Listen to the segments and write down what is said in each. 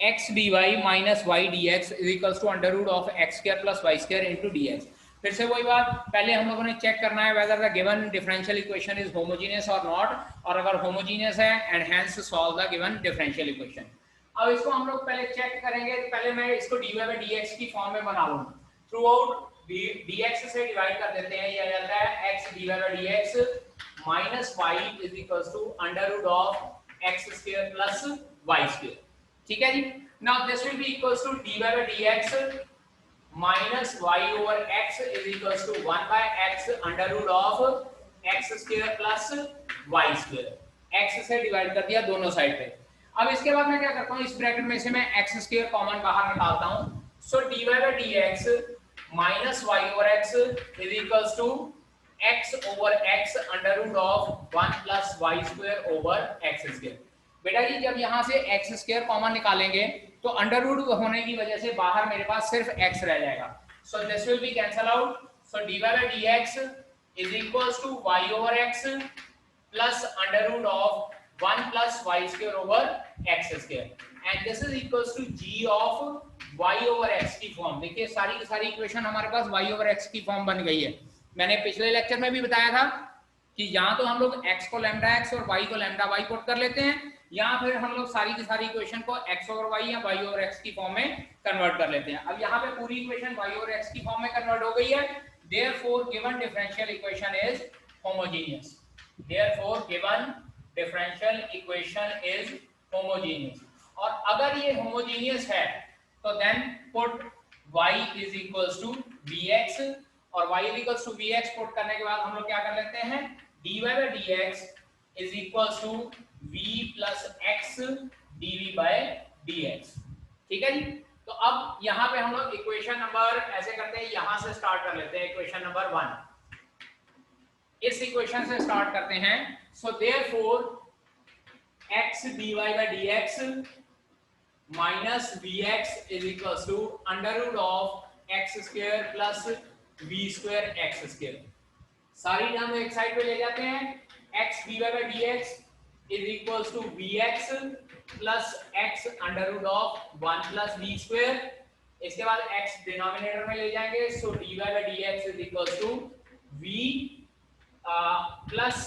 X d y minus y d x is equals to under root of x square plus y square into d x. फिर से वही बात, पहले हम लोगों ने चेक करना है whether the given differential equation is homogeneous और नॉट, और अगर होमोजीनियस है and hence solve the given differential equation. अब इसको हम लोग पहले चेक करेंगे, पहले मैं इसको dy बाई dx की फॉर्म में बना लूंगा। थ्रू आउट dx से डिवाइड कर देते हैं, ये आ जाता है x dy by dx minus y is equals to under root of x square plus y square. ठीक है जी। Now this will be equals to dy by dx minus y over x is equals to 1 by x under root of x square plus y square. x से divide कर दिया दोनों side पे। अब इसके बाद मैं क्या करता हूँ, इस ब्रैकेट में से मैं x स्क्वायर कॉमन बाहर निकालता हूँ। So dy by dx minus y over x is equals to x over x under root of 1 plus y square over x square. बेटा जी जब यहाँ से x स्क्वायर कॉमन निकालेंगे तो अंडर रूट होने की वजह से बाहर मेरे पास सिर्फ x रह जाएगा। So this will be cancel out. So dy by dx is equals to y over x plus under root of 1 plus y square over x square and this is equals to g of y over x की form. देखिए सारी की सारी equation हमारे पास y over x की form बन गई है। मैंने पिछले लेक्चर में भी बताया था कि यहाँ तो हम लोग x को लैम्डा x और y को लैम्डा y पुट कर लेते हैं, यहाँ फिर हम लोग सारी की सारी इक्वेशन को x ओवर y या y ओवर x की फॉर्म में कन्वर्ट कर लेते हैं। अब यहाँ पे पूरी इक्वेशन y ओवर x की फॉर्म में कन्वर्ट हो गई है। Therefore given differential equation is homogeneous. Therefore given differential equation is homogeneous। और अगर ये homogeneous है तो then put y is equals to vx, और y is equals to vx put करने के बाद हम लोग क्या कर लेते हैं, dy by dx is equals to v plus x dv by dx। ठीक है जी। तो अब यहाँ पे हम लोग इक्वेशन नंबर ऐसे करते हैं, यहाँ से स्टार्ट कर लेते हैं इक्वेशन नंबर 1। इस इक्वेशन से स्टार्ट करते हैं। So therefore x dy by dx minus vx is equals to under root of x square plus v square x square। सारी टर्म एक साइड पे ले जाते हैं। x dy by dx is equals to vx plus x under root of 1 plus v square। इसके बाद x denominator में ले जाएंगे। So dy by dx is equals to v plus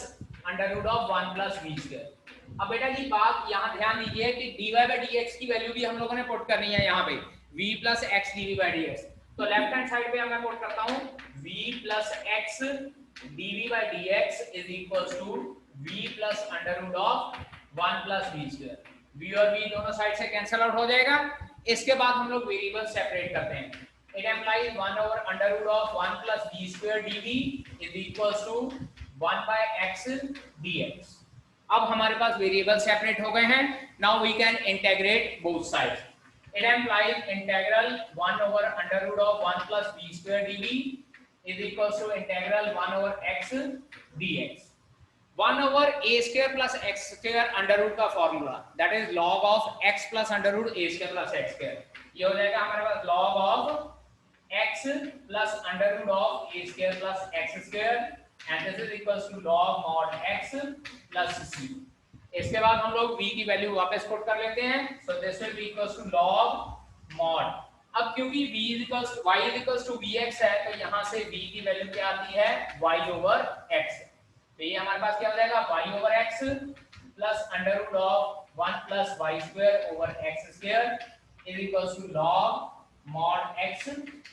under root of 1 plus v square. अब बेटा जी बात यहाँ ध्यान दीजिए कि dy by dx की वैल्यू भी हम लोगों ने पुट करनी है यहाँ पे, v plus x dv by dx। तो लेफ्ट हैंड साइड पे मैं पुट करता हूँ v plus x dv by dx is equals to v plus under root of 1 plus v square. v और v दोनों साइड से कैंसिल आउट हो जाएगा। इसके बाद हम लोग वेरिएबल सेपरेट करते हैं। It implies 1 over under root of 1 plus v square dv is equals to 1 by x dx। अब हमारे पास वेरिएबल सेपरेट हो गए हैं। Now we can integrate both sides। It implies integral 1 over under root of 1 plus v square dv is equals to integral 1 over x dx। 1 over a square plus x square under root का formula that is log of x plus under root a square plus x square। ये हो जाएगा हमारे पास log of x plus under root of a square plus x square and this is equals to log mod x plus c। इसके बाद हम लोग v की value वापस पुट कर लेते हैं। so this will be equals to log mod। अब क्योंकि v is equals to y is equals to vx है तो यहाँ से v की वैल्यू क्या आती है, y over x। तो ये हमारे पास क्या हो जाएगा, y over x plus under root of 1 plus y square over x square is equals to log mod x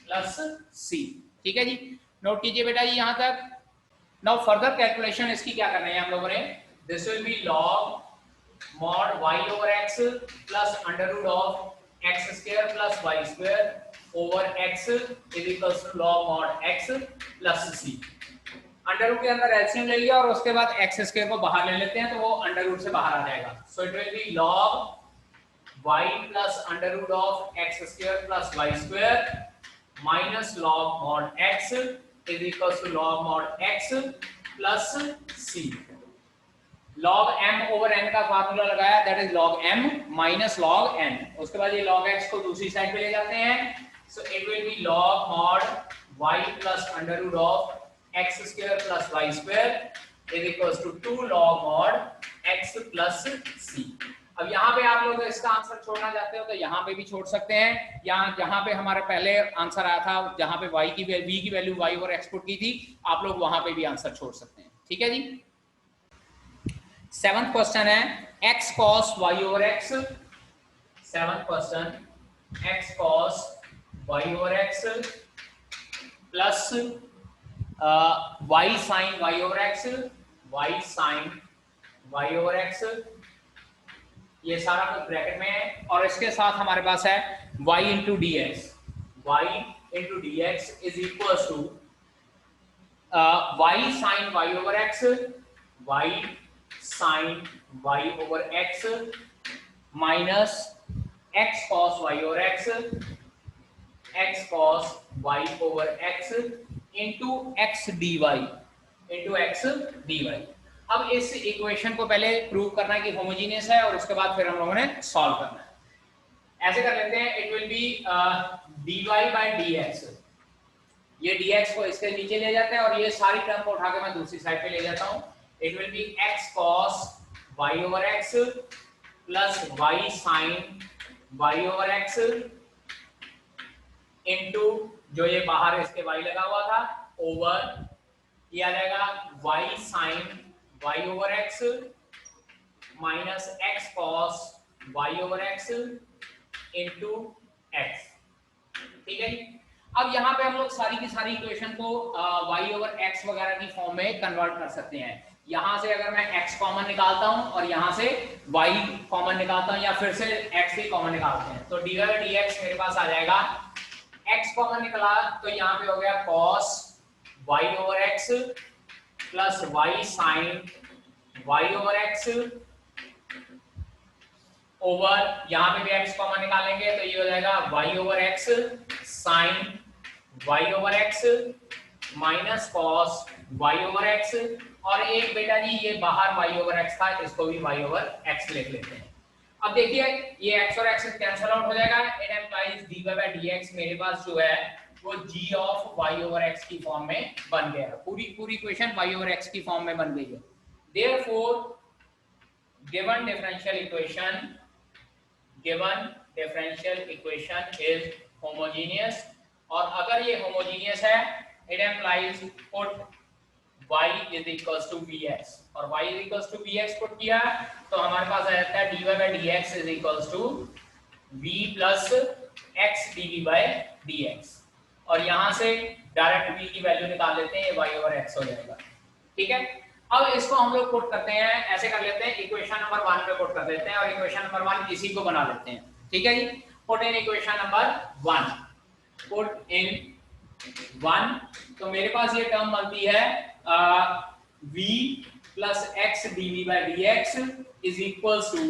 plus c। ठीक है जी, नोट कीजिए बेटा जी यहाँ तक। नाउ फर्दर कैलकुलेशन इसकी क्या करना है हम लोगों ने, this will B log mod y over x plus under root of x square plus y square over x is equals to log mod x plus c। Under root के अंदर LCM ले लिया और उसके बाद x स्क्वायर को बाहर ले लेते हैं तो वो अंडर रूट से बाहर आ जाएगा। So it will B log y plus under root of x square plus y square minus log mod x is equals to log mod x plus c। log m over n का formula लगाया, that is log m minus log n। उसके बाद ये log x को दूसरी side पे ले जाते हैं। so it will be log mod y plus under root of x square plus y square is equals to 2 log mod x plus c। अब यहाँ पे आप लोग इसका आंसर छोड़ना चाहते हो तो यहाँ पे भी छोड़ सकते हैं, या जहाँ पे हमारा पहले आंसर आया था जहाँ पे y की v की value y over x put की थी, आप लोग वहां पे भी आंसर छोड़ सकते हैं। ठीक है जी। 7th क्वेश्चन है x cos y over x। 7th question x cos y over x plus y sin y over x, y sin y over x, ये सारा कुछ ब्रैकेट में है, और इसके साथ हमारे पास है y into d x. Y into d x is equal to y sine y over x, y sine y over x minus x cos y over x, x cos y over x into x dy, into x dy। अब इस equation को पहले prove करना है कि homogeneous है, और उसके बाद फिर हम लोगों ने सॉल्व करना है। ऐसे कर लेते हैं, it will be dy by dx। ये dx को इसके नीचे ले जाते हैं और ये सारी टर्म को उठा के मैं दूसरी साइड पे ले जाता हूं। It will B x cos y over x plus y sin y over x into जो ये बाहर इसके y लगा हुआ था ओवर, ये आ जाएगा y sin y over x minus x cos y over x into x। ठीक है। अब यहाँ पे हम लोग सारी की सारी इक्वेशन को y ओवर x वगैरह की फॉर्म में कन्वर्ट कर सकते हैं। यहाँ से अगर मैं x कॉमन निकालता हूँ और यहाँ से y कॉमन निकालता हूँ, या फिर से x ही कॉमन निकालते हैं, तो dy बाई dx मेरे पास आ जाएगा, x कॉमन निकला तो यहाँ पे हो गया cos y over x plus y sin y over x over, यहाँ पे भी x कॉमन निकालेंगे तो ये हो जाएगा y over x sin y over x minus cos y over x, और एक बेटा जी ये बाहर y ओवर x था, इसको भी y ओवर x लिख लेते हैं। अब देखिए ये x और x कैंसिल आउट हो जाएगा, it implies dy by dx मेरे पास जो है वो g of y over x की फॉर्म में बन गया। पूरी इक्वेशन y ओवर x की फॉर्म में बन गई है। Therefore given differential equation is homogeneous, और अगर ये homogeneous है it implies put y is equals to vx, और y is equals to vx put किया तो हमारे पास आ जाता है dy by dx is equals to v plus x dv by dx, और यहाँ से डायरेक्ट v की वैल्यू निकाल लेते हैं, ये y ओवर x हो जाएगा। ठीक है। अब इसको हम लोग पुट करते हैं, ऐसे कर लेते हैं, इक्वेशन नंबर 1 पे पुट कर देते हैं और इक्वेशन नंबर 1 इसी को बना लेते हैं। ठीक है जी। Put in equation number 1, put in 1, तो मेरे पास ये टर्म बनती है v plus x dv by dx is equals to,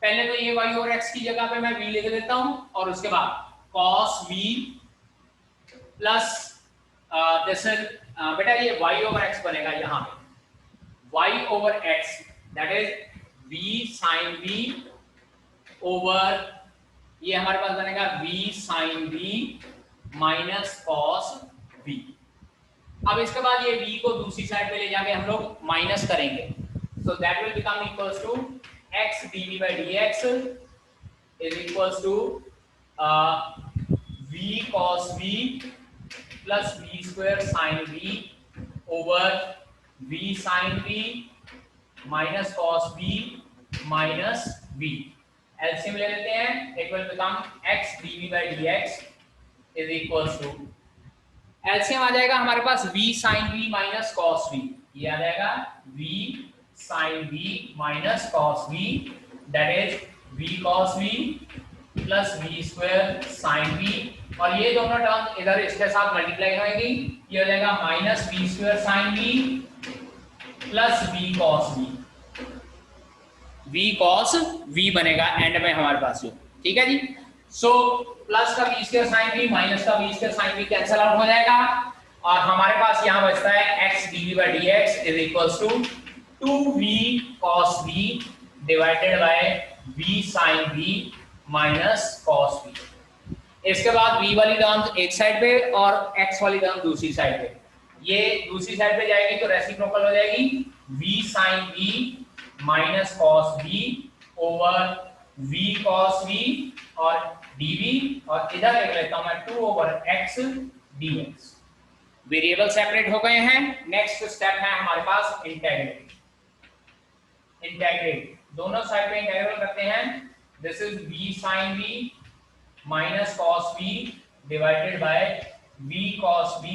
पहले तो ये y ओवर x की जगह पे मैं v लिख देता हूं, और उसके बाद cos v plus this is बेटा ये y ओवर x बनेगा, यहाँ पे y over x that is v sin v over, ये हमारे पास बनेगा v sin v minus cos v। अब इसके बाद ये v को दूसरी साइड पे ले जाके हम लोग माइनस करेंगे, so that will become equals to x dv by dx is equals to v cos v plus v square sin v over v sin v minus cos v minus v। LCM ले लेते हैं, it will become x dv by dx is equals to, LCM आ जाएगा हमारे पास v sin v minus cos v, ये आ जाएगा v sin v minus cos v that is v cos v plus v square sin v, और ये दोनों टर्म इधर इसके साथ मल्टीप्लाई होंगी, ये हो जाएगा minus v square sin v plus v cos v, v cos v बनेगा एंड में हमारे पास जो। ठीक है जी। सो प्लस का v square sin v minus का v square sin v cancel out हो जाएगा, और हमारे पास यहाँ बचता है x dv by dx is equals to 2v cos v divided by v sin v minus cos v। इसके बाद v वाली टर्म एक साइड पे और x वाली टर्म दूसरी साइड पे, ये दूसरी साइड पे जाएगी तो रेसिप्रोकल हो जाएगी v sin v minus cos v over v cos v और dv, और इधर लिख लेता हूं मैं 2 over x dx। Variable separate हो गए हैं। नेक्स्ट स्टेप है हमारे पास इंटीग्रेट। इंटीग्रेट दोनों साइड पे इंटीग्रल करते हैं। This is v sin v minus cos v divided by v cos v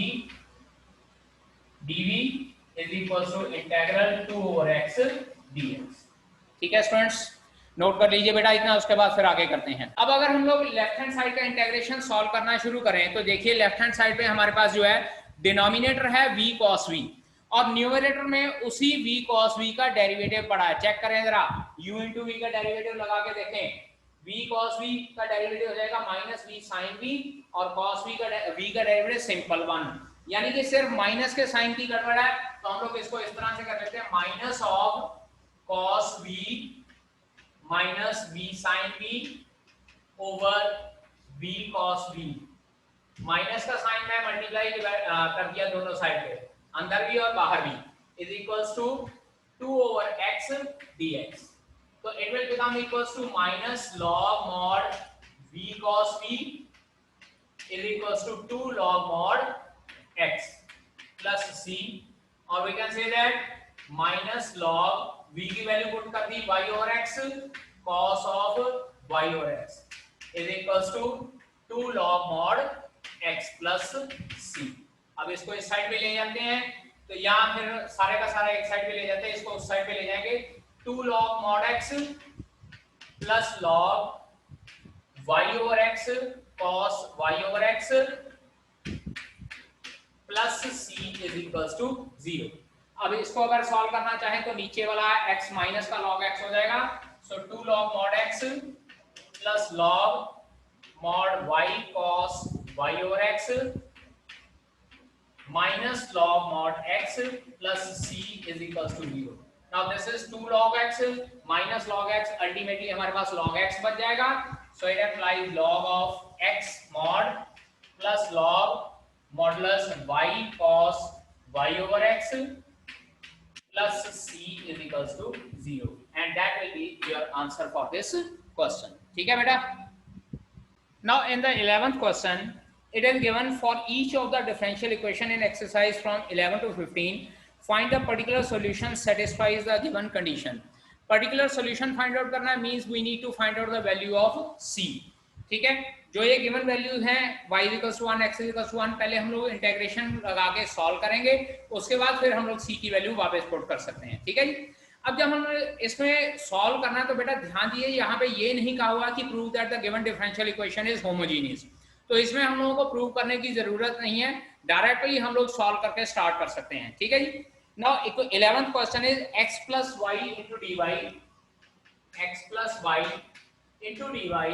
dv is equal to integral 2 over x dx। ठीक है स्टूडेंट्स, नोट कर लीजिए बेटा इतना, उसके बाद फिर आगे करते हैं। अब अगर हम लोग लेफ्ट हैंड साइड का इंटीग्रेशन सॉल्व करना शुरू करें तो देखिए लेफ्ट हैंड साइड पे हमारे पास जो है डिनोमिनेटर है v cos v और न्यूमरेटर में उसी v cos v का डेरिवेटिव पड़ा है। चेक करें जरा, u इंटू वी का डेरिवेटिव लगा के देखें। v cos v का डेरिवेटिव हो जाएगा माइनस v sin v और cos v का डेरिवेटिव सिंपल वन, यानी कि सिर्फ माइनस के साइन की गड़बड़ है। तो हम लोग इसको इस तरह से कर लेते हैं, minus of cos v minus v sin v over v cos v। Minus का साइन मैं मल्टीप्लाई कर दिया दोनों साइड पे, अंदर भी और बाहर भी, is equals to 2 over x dx। तो it will become equals to minus log mod v cos v is equals to 2 log mod x plus c, और we can say that minus log v की value put कर दी y over x cos of y over x is equals to 2 log mod x plus c। अब इसको इस side पे ले जाते हैं, तो यहाँ फिर सारे का सारा एक साइड पे ले जाते हैं, इसको उस साइड पे ले जाएंगे। 2 log mod x plus log y over x cos y over x plus c is equals to 0। अब इसको अगर सॉल्व करना चाहें तो नीचे वाला x माइनस का log x हो जाएगा। सो 2 log mod x plus log mod y cos y over x minus log mod x plus c is equals to 0। Now this is 2 log x minus log x, ultimately हमारे पास log x बच जाएगा। So it implies log of x mod plus log modulus y cos y over x plus c is equals to 0, and that will be your answer for this question। ठीक है बेटा। Now in the 11th question, it is given for each of the differential equation in exercise from 11 to 15, find the particular solution satisfies the given condition। Particular solution find out करना means we need to find out the value of c। ठीक है, जो ये given values हैं y equals to 1, x equals to 1, पहले हम लोग integration लगा के सॉल्व करेंगे, उसके बाद फिर हम लोग c की वैल्यू वापस पुट कर सकते हैं। ठीक है जी। अब जब हम इसमें सॉल्व करना है तो बेटा ध्यान दिए, यहाँ पे ये नहीं कहा हुआ कि prove that the given differential equation is homogeneous, तो इसमें हम लोगों को प्रूव करने की जरूरत नहीं है, डायरेक्टली हम लोग सॉल्व करके स्टार्ट कर सकते हैं। ठीक है जी। Now 11th question is x plus y into d y, x plus y into d y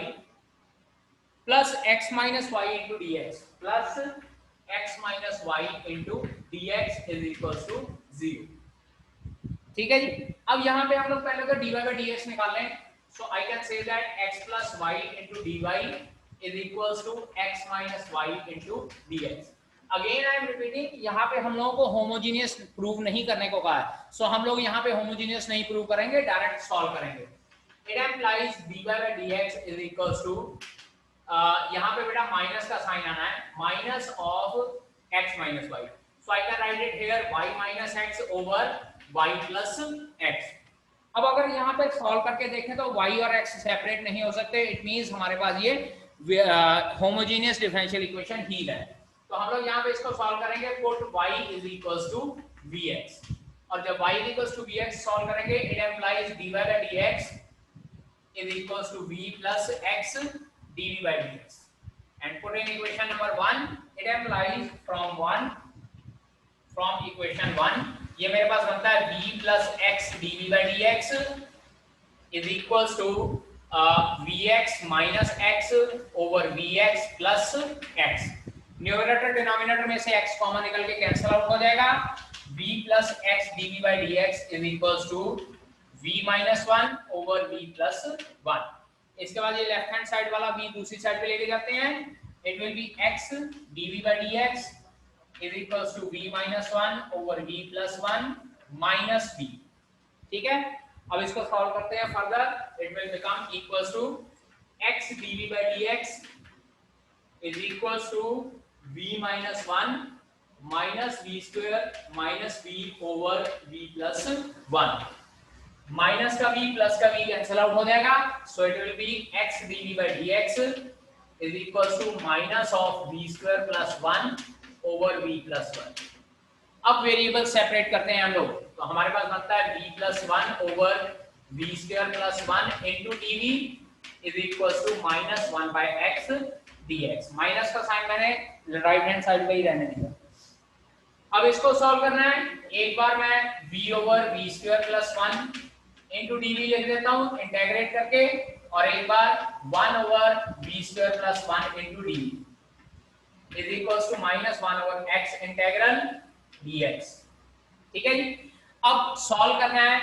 plus x minus y into d x plus x minus y into d x is equal to 0। ठीक है जी। अब यहाँ पे हम लोग पहले तो dy by dx निकाल लें। So I can say that x plus y into d y is equals to x minus y into dx। Again I am repeating, यहाँ पे हम लोगों को होमोजीनियस प्रूव नहीं करने को कहा है, सो हम लोग यहाँ पे होमोजीनियस नहीं प्रूव करेंगे, डायरेक्ट सॉल्व करेंगे। It implies dy by dx is equals to यहाँ पे बेटा माइनस का साइन आना है, minus of x minus y. So I can write it here y minus x over y plus x। अब अगर यहाँ पे सॉल्व करके देखें तो y और x सेपरेट नहीं हो सकते, इट मींस हमारे पास ये होमोजेनियस डिफरेंशियल इक्वेशन ही है। तो हम लोग यहाँ पे इसको सॉल्व करेंगे, put y is equals to vx, और जब y is equals to vx solve करेंगे, it implies dy by dx is equals to v plus x dv by dx, and put in equation number 1, it implies from equation 1 ये मेरे पास बनता है v plus x dv by dx is equals to vx minus x over vx plus x। Numerator denominator में से x common निकल के cancel out हो जाएगा। v plus x dv by dx is equals to v minus 1 over v plus 1। इसके बाद ये left hand side वाला v दूसरी साइड पे लेके जाते हैं, it will be x dv by dx is equals to v minus 1 over v plus 1 minus v। ठीक है, अब इसको सॉल्व करते हैं further, it will become equals to x dv by dx is equals to v minus 1 minus v square minus v over v plus 1. Minus का v plus का v cancel out हो जाएगा, so it will B x dv by dx is equals to minus of v square plus 1 over v plus 1. अब variable separate करते हैं हम लोग, तो हमारे पास बनता है v plus 1 over v square plus 1 into dv is equals to minus 1 by x dx. Minus का साइन मैंने राइट हैंड साइड पे ही रहने दिया। अब इसको सॉल्व करना है, एक बार मैं v over v square plus 1 into dv लिख देता हूं इंटीग्रेट करके, और एक बार 1 over v square plus 1 into dv is equals to minus 1 over x integral dx। ठीक है जी। अब सॉल्व करना है,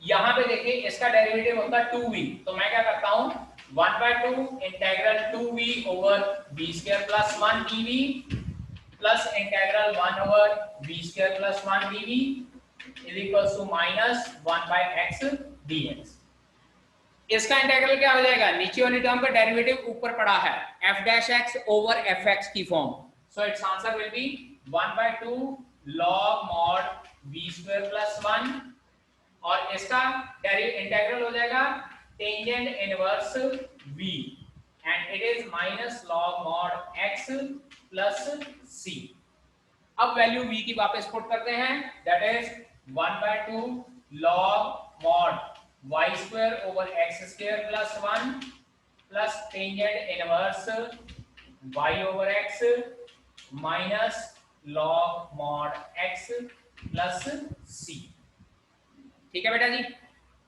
यहां पे देखिए इसका डेरिवेटिव होता है 2v, तो मैं क्या करता हूं 1/2 integral 2v over v square plus 1 dv प्लस integral 1 over v square plus 1 dv is equals to minus 1 by x dx। इसका इंटीग्रल क्या हो जाएगा, नीचे वाली टर्म का डेरिवेटिव ऊपर पड़ा है f dash x over fx की form, so it's answer will be 1/2 log mod v square plus 1, और इसका इंटीग्रल हो जाएगा tangent inverse v and it is minus log mod x plus c। अब वैल्यू v की वापस put करते हैं, that is 1/2 log mod y square over x square plus 1 plus tangent inverse y over x minus log mod x plus c। ठीक है बेटा जी।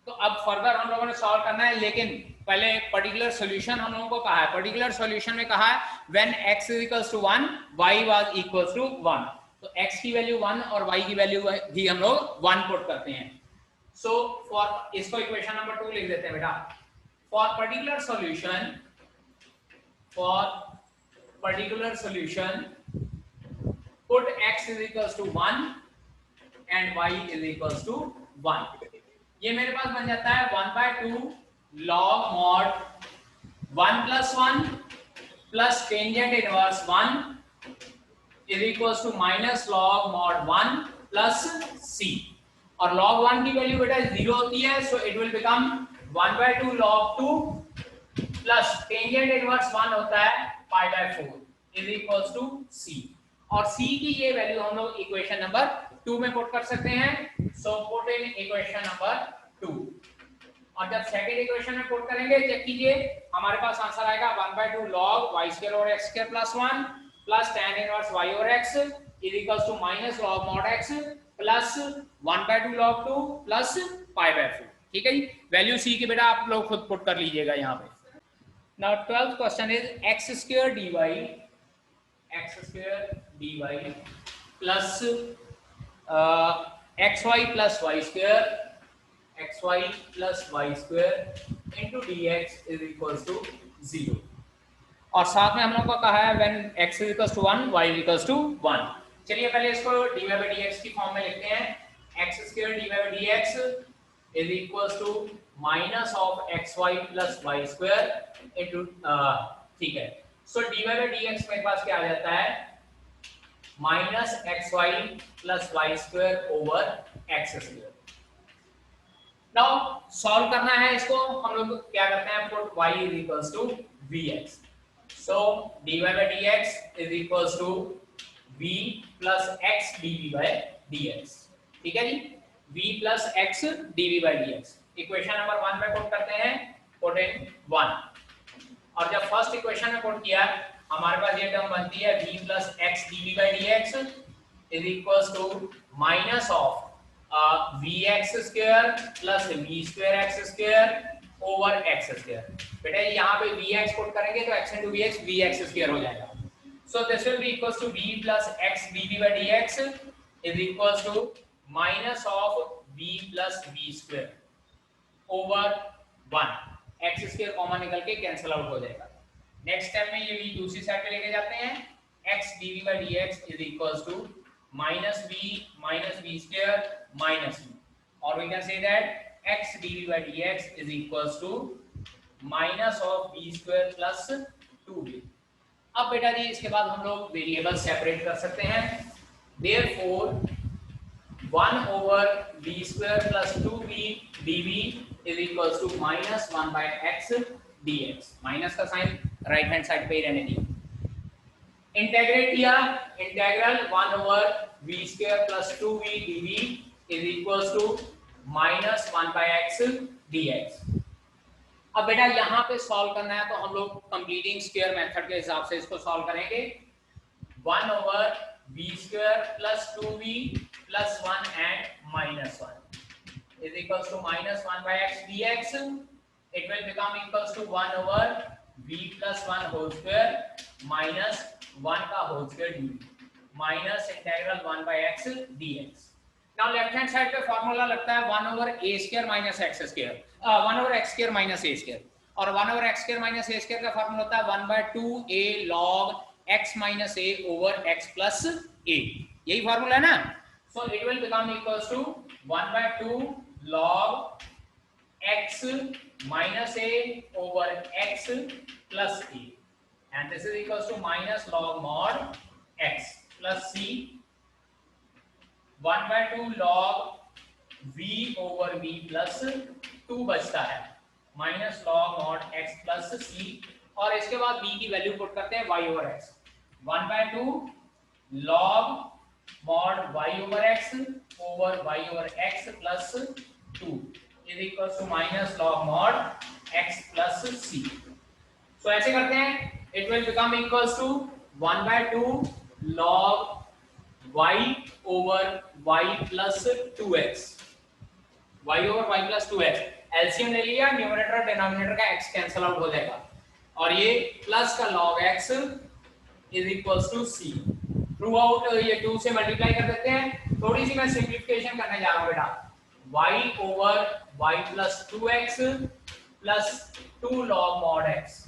तो अब फर्दर हम लोगों ने सॉल्व करना है, लेकिन पहले पर्टिकुलर सॉल्यूशन हम लोगों को कहा है, पर्टिकुलर सॉल्यूशन में कहा है when x equals to 1 y was equals to 1, तो x की वैल्यू 1 और y की वैल्यू भी हम लोग 1 पुट करते हैं। सो फॉर इसको इक्वेशन नंबर 2 लिख देते हैं बेटा, for particular solution put x is equals to 1 and y is equals to 1। ये मेरे पास बन जाता है 1/2 log mod 1 plus 1 plus tangent inverse 1 is equals to minus log mod 1 plus c, और log 1 की वैल्यू बेटा 0 होती है, so it will become 1/2 log 2 plus tangent inverse 1 होता है pi/4 is equals to c, और c की ये वैल्यू हम लोग इक्वेशन नंबर 2 में पुट कर सकते हैं, so put in equation number 2, और जब सेकंड इक्वेशन में पुट करेंगे चेक कीजिए हमारे पास आंसर आएगा 1/2 log y स्क्वायर और x square plus 1 plus tan inverse y और x is equals to minus log mod x plus 1/2 log 2 plus pi/4। ठीक है जी। वैल्यू c की बेटा आप लोग खुद पुट कर लीजिएगा यहाँ पे। Now 12th question is x square dy plus xy plus y square xy plus y square into dx is equals to 0, और साथ में हम लोग को कहा है when x is equals to 1 y is equals to 1। चलिए पहले इसको dy by dx की फॉर्म में लिखते हैं, x square dy by dx is equals to minus of xy plus y square into ठीक है, so dy by dx मेरे पास क्या आ जाता है minus xy plus y square over x square। Now solve करना है इसको, हम लोग क्या करते हैं put y is equals to vx, so dy by dx is equals to v plus x dv by dx। ठीक है जी, v plus x dv by dx equation number 1 में पुट करते हैं, पुट इन 1, और जब फर्स्ट इक्वेशन में put किया हमारे पास ये टर्म बनती है v plus x dv by dx is equals to minus of vx square plus v square x square over x square। बेटा यहाँ पे vx पुट करेंगे तो x into vx vx square हो जाएगा, so this will be equals to v plus x dv by dx is equals to minus of v plus v square over 1, x square common निकल के cancel out हो जाएगा। Next step में ये v दूसरी side पे लेके जाते हैं, x dv by dx is equals to minus v square minus v, or we can say that x dv by dx is equals to minus of b square plus 2b। अब बेटा जी इसके बाद हम लोग वेरिएबल सेपरेट कर सकते हैं। Therefore 1 over b square plus 2b dv is equals to minus 1 by x dx। Minus का साइन राइट हैंड साइड पे ही रहने दिया। इंटेग्रेट किया, integral 1 over v square plus 2v dv is equals to minus 1 by x dx। अब बेटा यहाँ पे solve करना है तो हम लोग कंप्लीटिंग स्क्वायर मेथड के हिसाब से इसको सॉल्व करेंगे। 1 over v square plus 2v plus 1 and minus 1 is equals to minus 1 by x dx। It will become equals to 1 over v plus 1 whole square minus 1 का whole square dv minus integral 1 by x dx। Now left hand side पे formula लगता है 1 over a square minus x square, 1 over x square minus a square, और 1 over x square minus a square का formula होता है 1 by 2a log x minus a over x plus a। यही formula है ना। So it will become equals to 1 by 2 log x minus a over x plus a, and this is equals to minus log mod x plus c। 1 by 2 log v over v plus 2 बचता है minus log mod x plus c, और इसके बाद b की value put करते हैं y over x। 1 by 2 log mod y over x over y over x plus 2 is equals to minus log mod x plus c। So ऐसे करते हैं, it will become equals to 1 by 2 log y over y plus 2x, y over y plus 2x। LCM ले लिया, numerator और denominator का x cancel out हो जाएगा, और ये प्लस का log x is equals to c। Through out ये 2 से मल्टीप्लाई कर देते हैं। थोड़ी सी मैं सिंप्लीफिकेशन करने जा रहा हूँ बेटा। y over y plus 2x plus 2 log mod x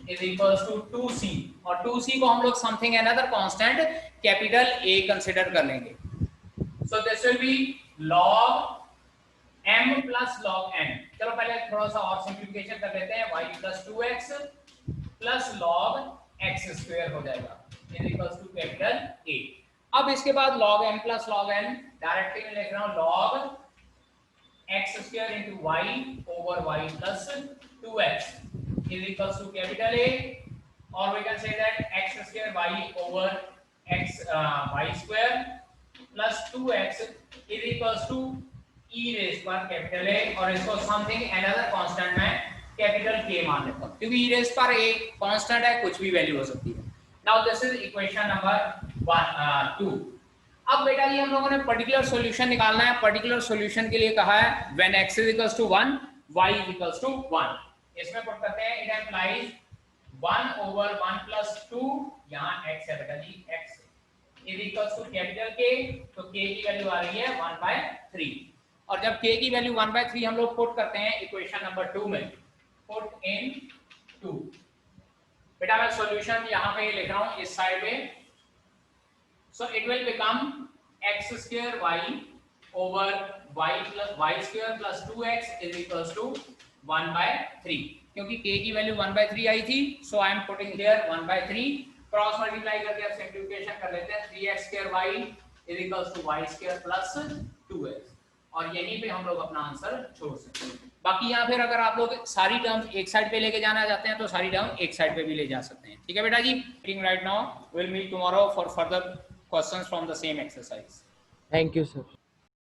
is equals to 2c, और 2c को हम लोग something another constant capital A consider कर लेंगे। So this will be log m plus log n। चलो पहले थोड़ा सा और सिंप्लीफिकेशन कर लेते हैं। y plus 2x plus log x square हो जाएगा is equals to capital A। अब इसके बाद log m plus log n directly मैं लिख रहा हूँ log x square into y over y plus 2x is equals to capital A, or we can say that x square y over x y square plus 2x is equals to e raised पर capital A, और इसको something another constant मैं capital K मान लेता हूँ, क्योंकि e raised पर a constant है, कुछ भी वैल्यू हो सकती है। Now this is equation number 2। अब बेटा जी हम लोगों ने पर्टिकुलर सॉल्यूशन निकालना है। पर्टिकुलर सॉल्यूशन के लिए कहा है when x is equals to 1 y is equals to 1। इसमें पुट करते हैं, इट एम्प्लाइज 1 over 1 plus 2, यहाँ x है बेटा जी, x is equals to capital K, तो k की वैल्यू आ रही है 1 by 3, और जब k की वैल्यू 1 by 3 हम लोग पुट करते हैं इक्वेशन नंबर 2 में, पुट इन 2। बेटा मैं सॉल्यूशन यहाँ पे लिख रहा हूँ इस साइड पे। So it will become x square y over y plus y square plus 2x is equals to 1 by 3, क्योंकि k की वैल्यू 1 by 3 आई थी। So I am putting here 1 by 3, cross multiply करके अब सिंप्लीफिकेशन कर लेते हैं। 3x square y is equals to y square plus 2x, और यहीं पे हम लोग अपना आंसर छोड़ सकते हैं। बाकी यहाँ फिर अगर आप लोग सारी टर्म्स एक साइड पे लेके जाना चाहते हैं तो सारी टर्म एक साइड पे भी ले जा सकते हैं। ठीक है बेटा जी। Right now will meet tomorrow for further questions from the same exercise. Thank you, sir.